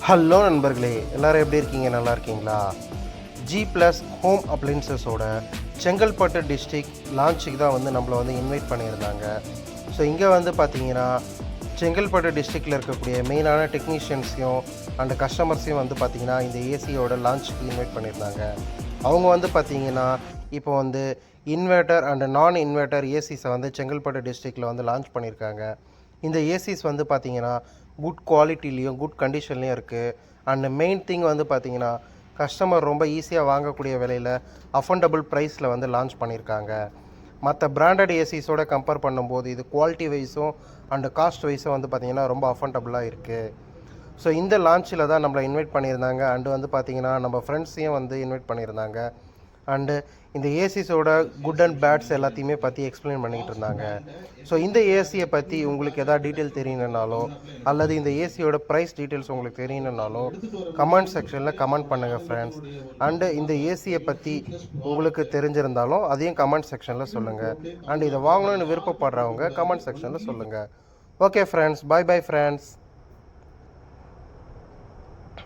Hello நண்பர்களே, எல்லோரும் எப்படி இருக்கீங்க? நல்லா இருக்கீங்களா? ஜி ப்ளஸ் ஹோம் அப்ளைன்சஸோட செங்கல்பட்டு டிஸ்ட்ரிக்ட் லான்ச்சுக்கு தான் வந்து நம்மளை வந்து இன்வைட் பண்ணியிருந்தாங்க. ஸோ இங்கே வந்து பார்த்தீங்கன்னா செங்கல்பட்டு டிஸ்ட்ரிக்டில் இருக்கக்கூடிய மெயினான டெக்னீஷியன்ஸையும் அண்ட் கஸ்டமர்ஸையும் வந்து பார்த்திங்கன்னா இந்த ஏசியோட லான்ச்சுக்கு இன்வைட் பண்ணியிருந்தாங்க. அவங்க வந்து பார்த்திங்கன்னா இப்போ வந்து இன்வெர்ட்டர் அண்ட் நான் இன்வெர்ட்டர் ஏசிஸை வந்து செங்கல்பட்டு டிஸ்ட்ரிக்டில் வந்து லான்ச் பண்ணியிருக்காங்க. இந்த ஏசிஸ் வந்து பார்த்திங்கன்னா குட் குவாலிட்டிலையும் குட் கண்டிஷன்லேயும் இருக்குது. அண்ட் மெயின் திங் வந்து பார்த்திங்கன்னா கஸ்டமர் ரொம்ப ஈஸியாக வாங்கக்கூடிய விலையில் அஃபோர்டபுள் ப்ரைஸில் வந்து லான்ச் பண்ணியிருக்காங்க. மற்ற பிராண்டட் ஏசிஸோட கம்பேர் பண்ணும்போது இது குவாலிட்டி வைஸும் அண்டு காஸ்ட் வைஸும் வந்து பார்த்திங்கன்னா ரொம்ப அஃபோர்டபுளாக இருக்குது. ஸோ இந்த லான்ச்சில் தான் நம்மளை இன்வைட் பண்ணியிருந்தாங்க. அண்டு வந்து பார்த்திங்கன்னா நம்ம ஃப்ரெண்ட்ஸையும் வந்து இன்வைட் பண்ணியிருந்தாங்க. அண்டு இந்த ஏசிஸோட குட் அண்ட் பேட்ஸ் எல்லாத்தையுமே பற்றி எக்ஸ்பிளைன் பண்ணிக்கிட்டு இருந்தாங்க. ஸோ இந்த ஏசியை பற்றி உங்களுக்கு எதாவது டீட்டெயில் தெரியணுன்னாலோ அல்லது இந்த ஏசியோட ப்ரைஸ் டீட்டெயில்ஸ் உங்களுக்கு தெரியணுன்னாலோ கமெண்ட் செக்ஷனில் கமெண்ட் பண்ணுங்கள் ஃப்ரெண்ட்ஸ். அண்டு இந்த ஏசியை பற்றி உங்களுக்கு தெரிஞ்சிருந்தாலும் அதையும் கமெண்ட் செக்ஷனில் சொல்லுங்கள். அண்டு இதை வாங்கணும்னு விருப்பப்படுறவங்க கமெண்ட் செக்ஷனில் சொல்லுங்கள். Okay friends, bye bye friends.